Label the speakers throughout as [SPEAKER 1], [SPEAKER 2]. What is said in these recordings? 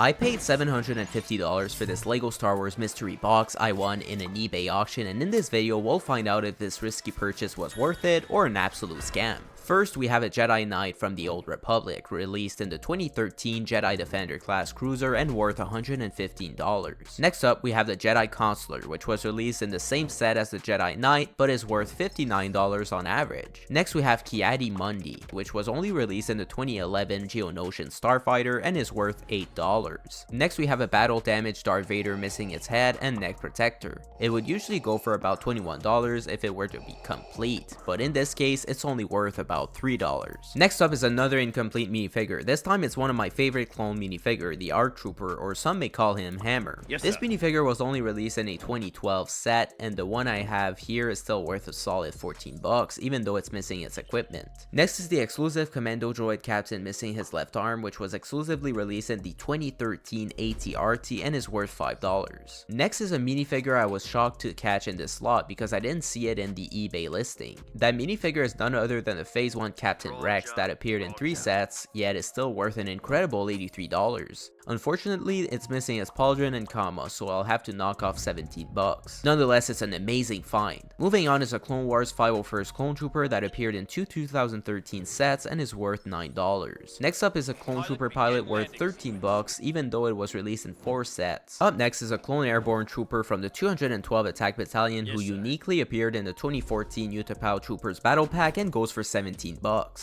[SPEAKER 1] I paid $750 for this LEGO Star Wars mystery box I won in an eBay auction, and in this video we'll find out if this risky purchase was worth it or an absolute scam. First, we have a Jedi Knight from the Old Republic, released in the 2013 Jedi Defender class cruiser and worth $115. Next up, we have the Jedi Consular, which was released in the same set as the Jedi Knight, but is worth $59 on average. Next, we have Ki-Adi-Mundi, which was only released in the 2011 Geonosian Starfighter and is worth $8. Next, we have a battle damaged Darth Vader missing its head and neck protector. It would usually go for about $21 if it were to be complete, but in this case, it's only worth about $3. Next up is another incomplete minifigure. This time it's one of my favorite clone minifigure, the ARC Trooper, or some may call him Hammer. This minifigure was only released in a 2012 set, and the one I have here is still worth a solid $14, even though it's missing its equipment. Next is the exclusive Commando Droid Captain missing his left arm, which was exclusively released in the 2013 AT-RT and is worth $5. Next is a minifigure I was shocked to catch in this slot because I didn't see it in the eBay listing. That minifigure is none other than the Phase 1 Captain Rex that appeared in 3 sets, yet is still worth an incredible $83. Unfortunately, it's missing its pauldron and comma, so I'll have to knock off $17. Nonetheless, it's an amazing find. Moving on is a Clone Wars 501st Clone Trooper that appeared in 2 2013 sets and is worth $9. Next up is a Clone Trooper pilot worth $13, even though it was released in 4 sets. Up next is a Clone Airborne Trooper from the 212 Attack Battalion who uniquely appeared in the 2014 Utapau Troopers Battle Pack and goes for $17.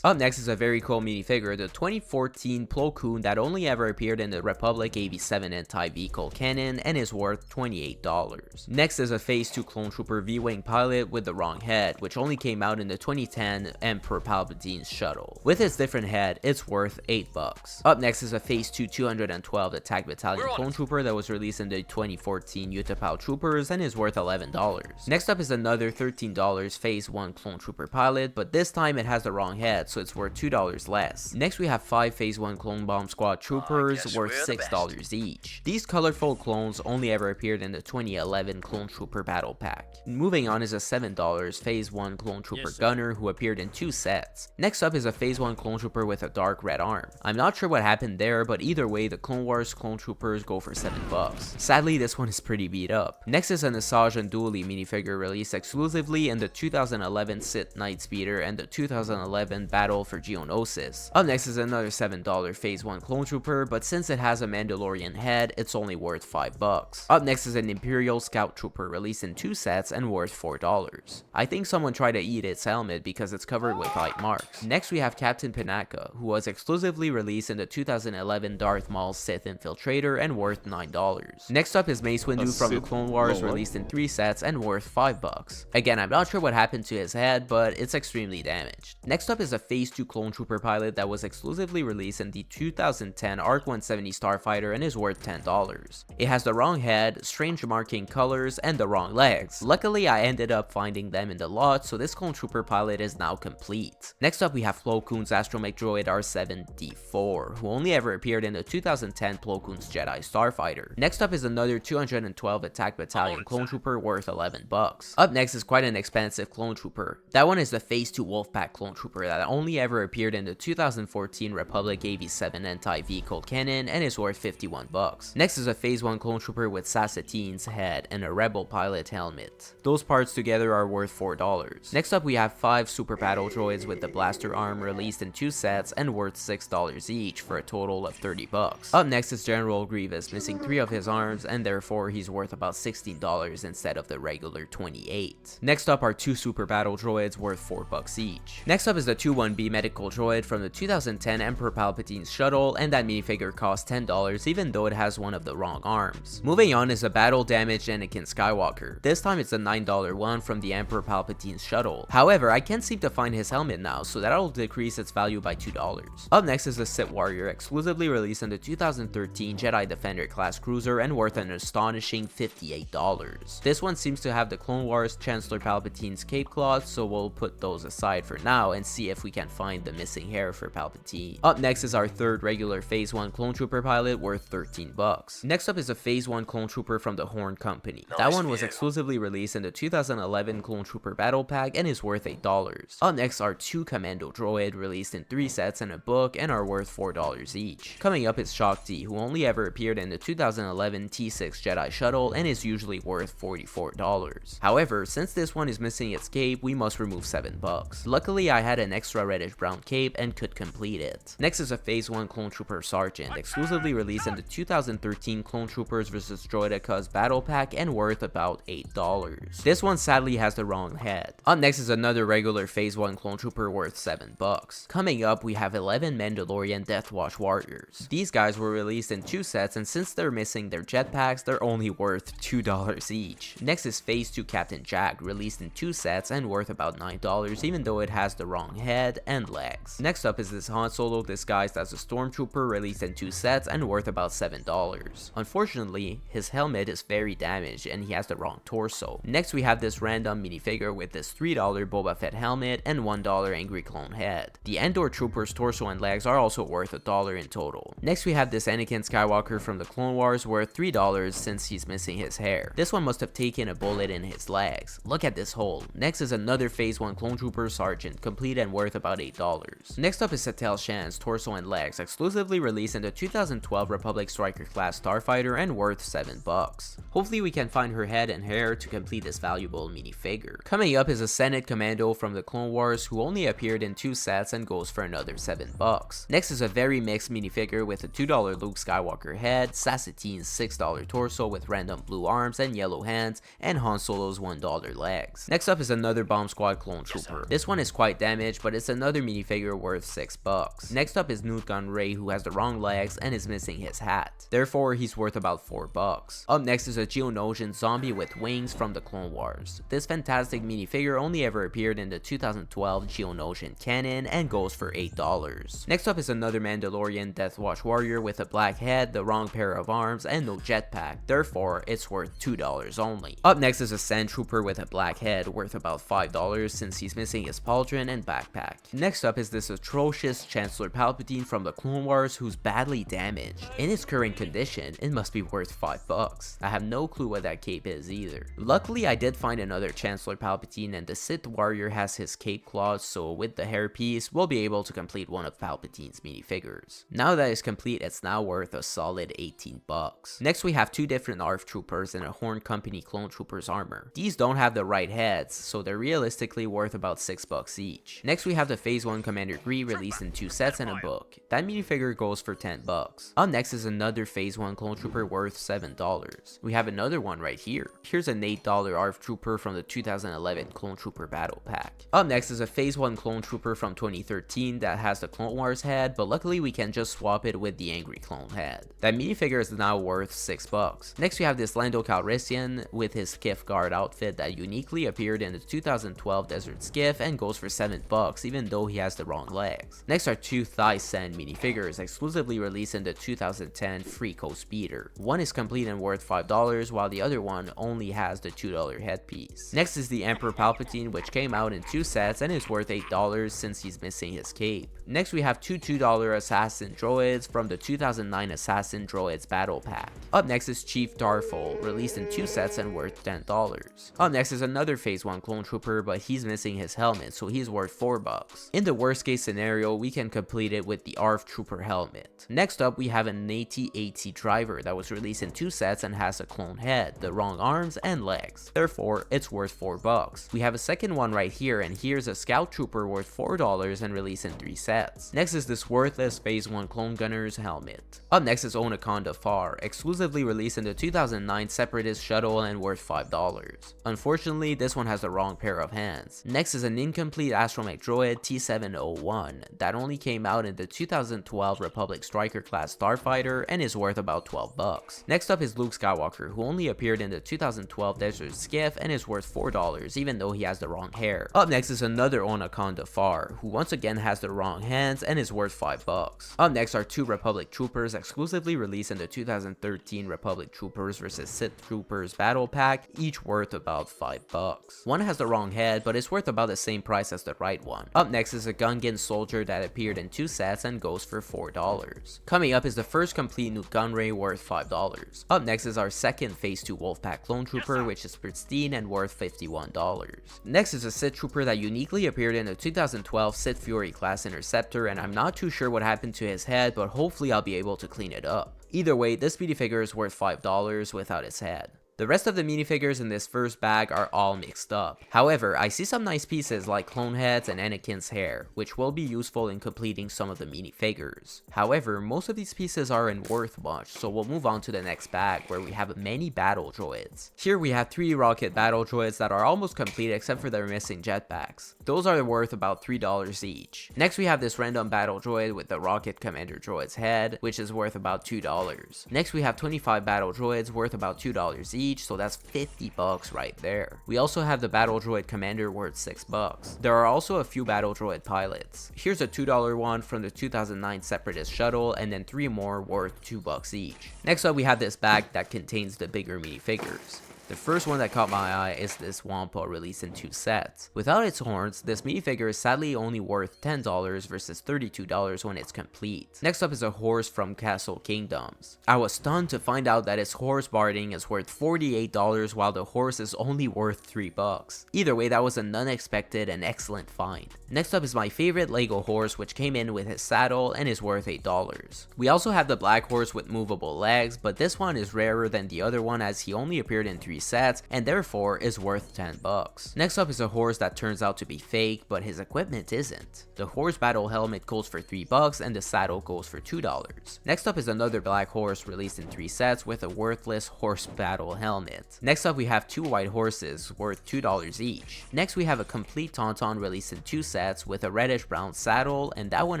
[SPEAKER 1] Up next is a very cool minifigure, the 2014 Plo Koon that only ever appeared in the Republic AV-7 anti-vehicle cannon and is worth $28. Next is a Phase 2 Clone Trooper V-Wing pilot with the wrong head, which only came out in the 2010 Emperor Palpatine's shuttle. With its different head, it's worth $8. Up next is a Phase 2 212 Attack Battalion Clone Trooper that was released in the 2014 Utapau Troopers and is worth $11. Next up is another $13 Phase 1 Clone Trooper pilot, but this time it has the wrong head, so it's worth $2 less. Next we have 5 Phase 1 Clone Bomb Squad Troopers worth $6 each. These colorful clones only ever appeared in the 2011 Clone Trooper Battle Pack. Moving on is a $7 Phase 1 Clone Trooper Gunner who appeared in 2 sets. Next up is a Phase 1 Clone Trooper with a dark red arm. I'm not sure what happened there, but either way the Clone Wars Clone Troopers go for $7. Sadly, this one is pretty beat up. Next is an Asajj and Dooley minifigure released exclusively in the 2011 Sith Night Speeder and the 2011 Battle for Geonosis. Up next is another $7 Phase 1 Clone Trooper, but since it has a Mandalorian head, it's only worth $5. Up next is an Imperial Scout Trooper released in 2 sets and worth $4. I think someone tried to eat its helmet because it's covered with bite marks. Next we have Captain Panaka, who was exclusively released in the 2011 Darth Maul Sith Infiltrator and worth $9. Next up is Mace Windu from the Clone Wars, released in 3 sets and worth $5. Again, I'm not sure what happened to his head, but it's extremely damaged. Next up is a Phase 2 Clone Trooper pilot that was exclusively released in the 2010 ARC 170 Starfighter and is worth $10. It has the wrong head, strange marking colors, and the wrong legs. Luckily, I ended up finding them in the lot, so this Clone Trooper pilot is now complete. Next up we have Plo Koon's astromech droid R7-D4, who only ever appeared in the 2010 Plo Koon's Jedi Starfighter. Next up is another 212 Attack Battalion Clone Trooper worth $11. Up next is quite an expensive Clone Trooper. That one is the Phase 2 Wolfpack Clone Trooper that only ever appeared in the 2014 Republic AV-7 anti-vehicle cannon and is worth $51. Next is a Phase 1 Clone Trooper with Sassatine's head and a Rebel pilot helmet. Those parts together are worth $4. Next up we have 5 Super Battle Droids with the blaster arm released in 2 sets and worth $6 each for a total of $30. Up next is General Grievous, missing 3 of his arms and therefore he's worth about $16 instead of the regular $28. Next up are 2 Super Battle Droids worth $4 each. Next up is the 2-1B Medical Droid from the 2010 Emperor Palpatine's shuttle, and that minifigure costs $10 even though it has one of the wrong arms. Moving on is a battle damaged Anakin Skywalker. This time it's a $9 one from the Emperor Palpatine's shuttle. However, I can't seem to find his helmet now, so that'll decrease its value by $2. Up next is the Sith Warrior, exclusively released in the 2013 Jedi Defender class cruiser and worth an astonishing $58. This one seems to have the Clone Wars Chancellor Palpatine's cape cloth, so we'll put those aside for now. now and see if we can find the missing hair for Palpatine. Up next is our third regular Phase 1 Clone Trooper pilot worth 13 bucks. Next up is a Phase 1 Clone Trooper from the Horn Company. That one was exclusively released in the 2011 Clone Trooper Battle Pack and is worth $8. Up next are two Commando Droid released in 3 sets and a book and are worth $4 each. Coming up is Shock D, who only ever appeared in the 2011 T6 Jedi Shuttle and is usually worth $44. However, since this one is missing its cape, we must remove 7 bucks. Luckily, I had an extra reddish brown cape and could complete it. Next is a Phase 1 Clone Trooper Sergeant, exclusively released in the 2013 Clone Troopers vs Droidekas Battle Pack and worth about $8. This one sadly has the wrong head. Up next is another regular Phase 1 Clone Trooper worth 7 bucks. Coming up, we have 11 Mandalorian Death Watch Warriors. These guys were released in 2 sets, and since they're missing their jetpacks, they're only worth $2 each. Next is Phase 2 Captain Jack, released in 2 sets and worth about $9, even though it has the wrong head and legs. Next up is this Han Solo disguised as a Stormtrooper, released in 2 sets and worth about $7. Unfortunately, his helmet is very damaged and he has the wrong torso. Next we have this random minifigure with this $3 Boba Fett helmet and $1 Angry Clone head. The Andor Trooper's torso and legs are also worth $1 in total. Next we have this Anakin Skywalker from the Clone Wars worth $3 since he's missing his hair. This one must have taken a bullet in his legs. Look at this hole. Next is another Phase 1 Clone Trooper Sergeant, complete and worth about $8. Next up is Satel Shan's torso and legs, exclusively released in the 2012 Republic Striker class Starfighter and worth 7 bucks. Hopefully we can find her head and hair to complete this valuable minifigure. Coming up is a Senate Commando from the Clone Wars who only appeared in 2 sets and goes for another 7 bucks. Next is a very mixed minifigure with a $2 Luke Skywalker head, Sassatine's $6 torso with random blue arms and yellow hands, and Han Solo's $1 legs. Next up is another Bomb Squad Clone Trooper. This one is quite damaged, but it's another minifigure worth 6 bucks. Next up is Nute Gunray, who has the wrong legs and is missing his hat. Therefore, he's worth about 4 bucks. Up next is a Geonosian zombie with wings from the Clone Wars. This fantastic minifigure only ever appeared in the 2012 Geonosian canon and goes for $8. Next up is another Mandalorian Death Watch Warrior with a black head, the wrong pair of arms, and no jetpack. Therefore, it's worth $2 only. Up next is a Sand Trooper with a black head worth about $5 since he's missing his pauldron and backpack. Next up is this atrocious Chancellor Palpatine from the Clone Wars who's badly damaged. In its current condition, it must be worth 5 bucks. I have no clue what that cape is either. Luckily, I did find another Chancellor Palpatine and the Sith Warrior has his cape claws, so with the hairpiece, we'll be able to complete one of Palpatine's minifigures. Now that it's complete, it's now worth a solid 18 bucks. Next we have 2 different ARF troopers in a Horn Company Clone Troopers armor. These don't have the right heads, so they're realistically worth about 6 bucks each. Next we have the Phase 1 Commander Gree released in 2 sets and a book. That minifigure goes for 10 bucks. Up next is another Phase 1 Clone Trooper worth $7. We have another one right here. Here's an $8 ARF Trooper from the 2011 Clone Trooper Battle Pack. Up next is a Phase 1 Clone Trooper from 2013 that has the Clone Wars head, but luckily we can just swap it with the Angry Clone head. That minifigure is now worth 6 bucks. Next we have this Lando Calrissian with his Skiff Guard outfit that uniquely appeared in the 2012 Desert Skiff and goes for 7 bucks even though he has the wrong legs. Next are 2 Thigh Sand minifigures exclusively released in the 2010 Freako Speeder. One is complete and worth $5 while the other one only has the $2 headpiece. Next is the Emperor Palpatine, which came out in 2 sets and is worth $8 since he's missing his cape. Next we have 2 $2 Assassin Droids from the 2009 Assassin Droids Battle Pack. Up next is Chief Darfol, released in 2 sets and worth $10. Up next is another Phase 1 Clone Trooper, but he's missing his helmet, so he's worth 4 bucks. In the worst case scenario, we can complete it with the ARF Trooper helmet. Next up, we have an AT-AT Driver that was released in 2 sets and has a clone head, the wrong arms, and legs. Therefore, it's worth 4 bucks. We have a second one right here, and here's a Scout Trooper worth $4 and released in 3 sets. Next is this worthless Phase 1 Clone Gunner's helmet. Up next is Onaconda Far, exclusively released in the 2009 Separatist Shuttle and worth $5. Unfortunately, this one has the wrong pair of hands. Next is an incomplete astromech droid T-701 that only came out in the 2012 Republic Striker class Starfighter and is worth about 12 bucks. Next up is Luke Skywalker, who only appeared in the 2012 Desert Skiff and is worth $4 even though he has the wrong hair. Up next is another Onaconda Far, who once again has the wrong hands and is worth 5 bucks. Up next are 2 Republic Troopers exclusively released in the 2013 Republic Troopers vs Sith Troopers Battle Pack, each worth about 5 bucks. One has the wrong head, but it's worth about the same price as was the right one. Up next is a Gungan soldier that appeared in 2 sets and goes for $4. Coming up is the first complete new Gunray worth $5. Up next is our second phase 2 Wolfpack clone trooper, which is pristine and worth $51. Next is a Sith trooper that uniquely appeared in the 2012 Sith Fury class interceptor, and I'm not too sure what happened to his head, but hopefully I'll be able to clean it up. Either way, this minifigure is worth $5 without its head. The rest of the minifigures in this first bag are all mixed up. However, I see some nice pieces like clone heads and Anakin's hair, which will be useful in completing some of the minifigures. However, most of these pieces aren't worth much, so we'll move on to the next bag where we have many battle droids. Here we have 3 rocket battle droids that are almost complete except for their missing jetpacks. Those are worth about $3 each. Next we have this random battle droid with the rocket commander droid's head, which is worth about $2. Next we have 25 battle droids worth about $2 each, so that's $50 right there. We also have the battle droid commander worth $6. There are also a few battle droid pilots. Here's a $2 one from the 2009 Separatist shuttle, and then 3 more worth $2 each. Next up we have this bag that contains the bigger minifigures. The first one that caught my eye is this Wampa released in 2 sets. Without its horns, this minifigure is sadly only worth $10 versus $32 when it's complete. Next up is a horse from Castle Kingdoms. I was stunned to find out that its horse barding is worth $48 while the horse is only worth $3. Either way, that was an unexpected and excellent find. Next up is my favorite Lego horse, which came in with his saddle and is worth $8. We also have the black horse with movable legs, but this one is rarer than the other one as he only appeared in 3 sets and therefore is worth $10. Next up is a horse that turns out to be fake, but his equipment isn't. The horse battle helmet goes for $3 and the saddle goes for $2. Next up is another black horse released in 3 sets with a worthless horse battle helmet. Next up we have 2 white horses worth $2 each. Next we have a complete Tauntaun released in 2 sets with a reddish brown saddle, and that one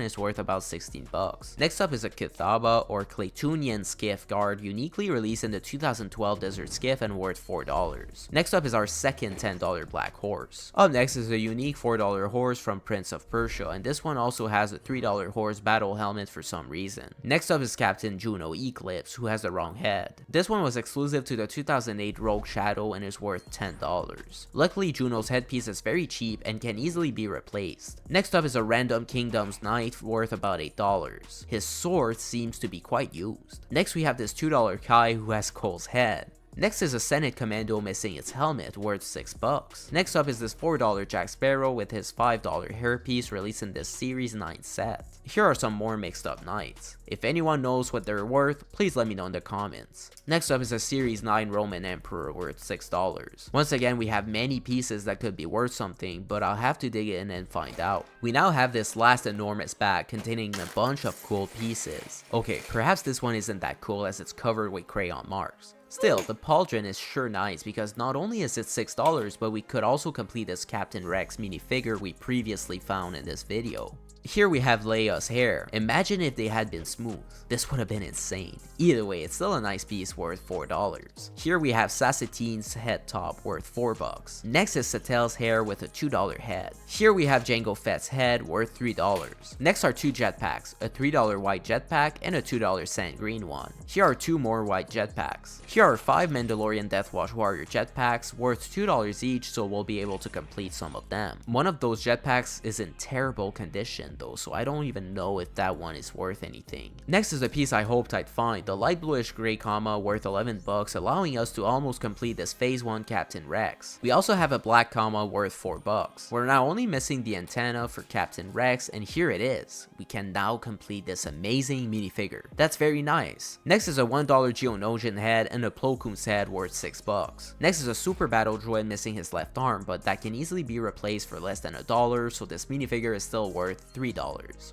[SPEAKER 1] is worth about $16. Next up is a Kithaba or Claytunian skiff guard uniquely released in the 2012 Desert Skiff and worth $4. Next up is our second $10 black horse. Up next is a unique $4 horse from Prince of Persia, and this one also has a $3 horse battle helmet for some reason. Next up is Captain Juno Eclipse, who has the wrong head. This one was exclusive to the 2008 Rogue Shadow and is worth $10. Luckily, Juno's headpiece is very cheap and can easily be replaced. Next up is a random Kingdoms Knight worth about $8. His sword seems to be quite used. Next we have this $2 Kai who has Cole's head. Next is a Senate Commando missing its helmet worth $6. Next up is this $4 Jack Sparrow with his $5 hairpiece released in this Series 9 set. Here are some more mixed up knights. If anyone knows what they're worth, please let me know in the comments. Next up is a Series 9 Roman Emperor worth $6. Once again, we have many pieces that could be worth something, but I'll have to dig in and find out. We now have this last enormous bag containing a bunch of cool pieces. Okay, perhaps this one isn't that cool as it's covered with crayon marks. Still, the pauldron is sure nice because not only is it $6, but we could also complete this Captain Rex minifigure we previously found in this video. Here we have Leia's hair. Imagine if they had been smooth. This would have been insane. Either way, it's still a nice piece worth $4. Here we have Sassatine's head top worth $4. Next is Satel's hair with a $2 head. Here we have Jango Fett's head worth $3. Next are 2 jetpacks, a $3 white jetpack and a $2 sand green one. Here are 2 more white jetpacks. Here are 5 Mandalorian Death Watch Warrior jetpacks worth $2 each, so we'll be able to complete some of them. One of those jetpacks is in terrible condition though, so I don't even know if that one is worth anything. Next is a piece I hoped I'd find, the light bluish gray comma worth $11, allowing us to almost complete this phase 1 Captain Rex. We also have a black comma worth $4. We're now only missing the antenna for Captain Rex, and here it is. We can now complete this amazing minifigure. That's very nice. Next is a $1 Geonosian head and a Plo Koon's head worth $6. Next is a super battle droid missing his left arm, but that can easily be replaced for less than $1, so this minifigure is still worth $3.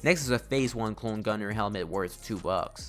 [SPEAKER 1] Next is a phase 1 clone gunner helmet worth $2.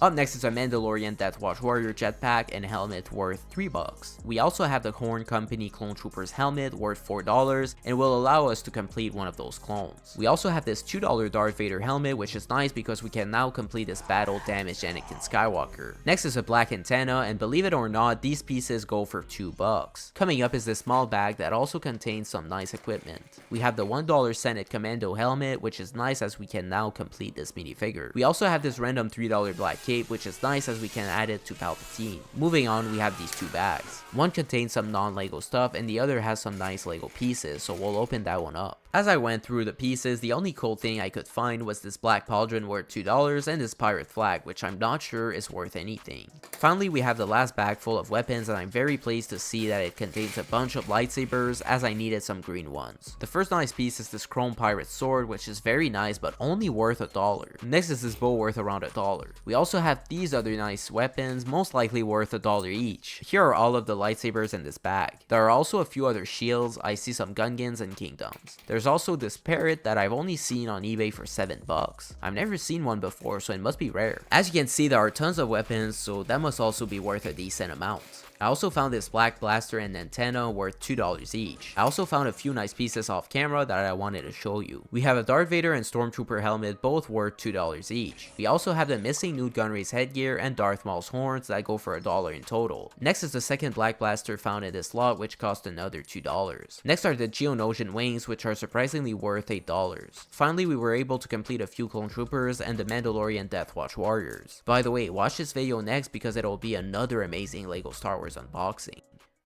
[SPEAKER 1] Up next is a Mandalorian Death Watch Warrior jetpack and helmet worth $3. We also have the Horn Company Clone Trooper's helmet worth $4 and will allow us to complete one of those clones. We also have this $2 Darth Vader helmet, which is nice because we can now complete this battle damaged Anakin Skywalker. Next is a black antenna, and believe it or not, these pieces go for $2. Coming up is this small bag that also contains some nice equipment. We have the $1 Senate Commando helmet, which is nice as we can now complete this minifigure. We also have this random $3 black cape, which is nice as we can add it to Palpatine. Moving on, we have these 2 bags. One contains some non-Lego stuff and the other has some nice Lego pieces, so we'll open that one up. As I went through the pieces, the only cool thing I could find was this black pauldron worth $2 and this pirate flag, which I'm not sure is worth anything. Finally, we have the last bag full of weapons, and I'm very pleased to see that it contains a bunch of lightsabers, as I needed some green ones. The first nice piece is this chrome pirate sword, which is very nice but only worth $1. Next is this bow worth around $1. We also have these other nice weapons, most likely worth $1 each. Here are all of the lightsabers in this bag. There are also a few other shields. I see some Gungans and Kingdoms. There's also this parrot that I've only seen on eBay for $7. I've never seen one before, so it must be rare. As you can see, there are tons of weapons, so that must also be worth a decent amount. I also found this black blaster and antenna worth $2 each. I also found a few nice pieces off camera that I wanted to show you. We have a Darth Vader and Stormtrooper helmet, both worth $2 each. We also have the missing Newt Gunray's headgear and Darth Maul's horns that go for $1 in total. Next is the second black blaster found in this lot, which cost another $2. Next are the Geonosian wings, which are surprisingly worth $8. Finally, we were able to complete a few clone troopers and the Mandalorian Death Watch warriors. By the way, watch this video next because it'll be another amazing LEGO Star Wars unboxing.